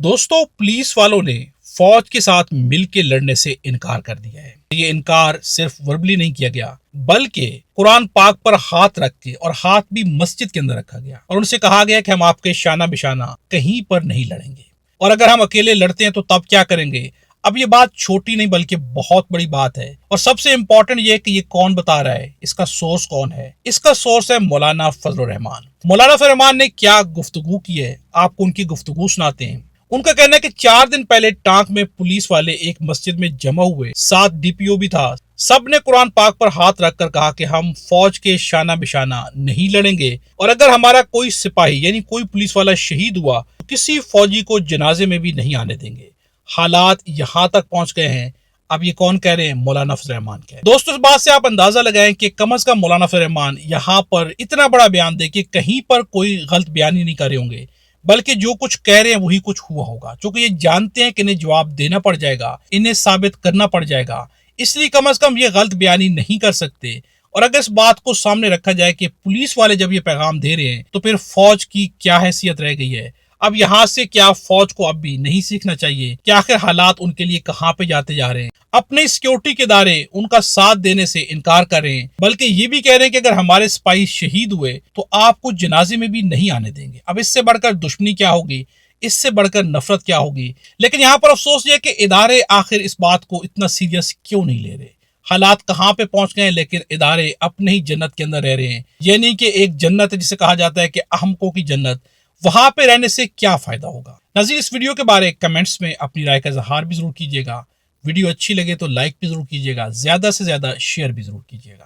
دوستوں، پولیس والوں نے فوج کے ساتھ مل کے لڑنے سے انکار کر دیا ہے۔ یہ انکار صرف وربلی نہیں کیا گیا بلکہ قرآن پاک پر ہاتھ رکھ کے، اور ہاتھ بھی مسجد کے اندر رکھا گیا، اور ان سے کہا گیا کہ ہم آپ کے شانہ بشانہ کہیں پر نہیں لڑیں گے، اور اگر ہم اکیلے لڑتے ہیں تو تب کیا کریں گے۔ اب یہ بات چھوٹی نہیں بلکہ بہت بڑی بات ہے، اور سب سے امپورٹنٹ یہ کہ یہ کون بتا رہا ہے، اس کا سورس کون ہے۔ اس کا سورس ہے مولانا فضل الرحمان۔ مولانا فضل الرحمان نے کیا گفتگو کی ہے، آپ کو ان کی گفتگو سناتے ہیں۔ ان کا کہنا ہے کہ 4 دن پہلے ٹانک میں پولیس والے ایک مسجد میں جمع ہوئے، 7 ڈی پی او بھی تھا، سب نے قرآن پاک پر ہاتھ رکھ کر کہا کہ ہم فوج کے شانہ بشانہ نہیں لڑیں گے، اور اگر ہمارا کوئی سپاہی یعنی کوئی پولیس والا شہید ہوا تو کسی فوجی کو جنازے میں بھی نہیں آنے دیں گے۔ حالات یہاں تک پہنچ گئے ہیں۔ اب یہ کون کہہ رہے ہیں؟ مولانا فضل الرحمان کہہ رہے ہیں۔ دوستو، اس بات سے آپ اندازہ لگائیں کہ کم از کم مولانا فضل الرحمان یہاں پر اتنا بڑا بیان دے کہ کہیں پر کوئی غلط بیانی نہیں کر رہے ہوں گے، بلکہ جو کچھ کہہ رہے ہیں وہی کچھ ہوا ہوگا، چونکہ یہ جانتے ہیں کہ انہیں جواب دینا پڑ جائے گا، انہیں ثابت کرنا پڑ جائے گا، اس لیے کم از کم یہ غلط بیانی نہیں کر سکتے۔ اور اگر اس بات کو سامنے رکھا جائے کہ پولیس والے جب یہ پیغام دے رہے ہیں تو پھر فوج کی کیا حیثیت رہ گئی ہے۔ اب یہاں سے کیا فوج کو اب بھی نہیں سیکھنا چاہیے کہ آخر حالات ان کے لیے کہاں پہ جاتے جا رہے ہیں؟ اپنے سیکیورٹی کے ادارے ان کا ساتھ دینے سے انکار کر رہے ہیں، بلکہ یہ بھی کہہ رہے ہیں کہ اگر ہمارے سپاہی شہید ہوئے تو آپ کو جنازے میں بھی نہیں آنے دیں گے۔ اب اس سے بڑھ کر دشمنی کیا ہوگی، اس سے بڑھ کر نفرت کیا ہوگی؟ لیکن یہاں پر افسوس یہ کہ ادارے آخر اس بات کو اتنا سیریس کیوں نہیں لے رہے؟ حالات کہاں پہ پہنچ گئے ہیں، لیکن ادارے اپنے ہی جنت کے اندر رہ رہے ہیں۔ یعنی کہ ایک جنت ہے جسے کہا جاتا ہے کہ احمقوں کی جنت، وہاں پہ رہنے سے کیا فائدہ ہوگا؟ ناظرین، اس ویڈیو کے بارے کمنٹس میں اپنی رائے کا اظہار بھی ضرور کیجیے گا۔ ویڈیو اچھی لگے تو لائک بھی ضرور کیجیے گا، زیادہ سے زیادہ شیئر بھی ضرور کیجیے گا۔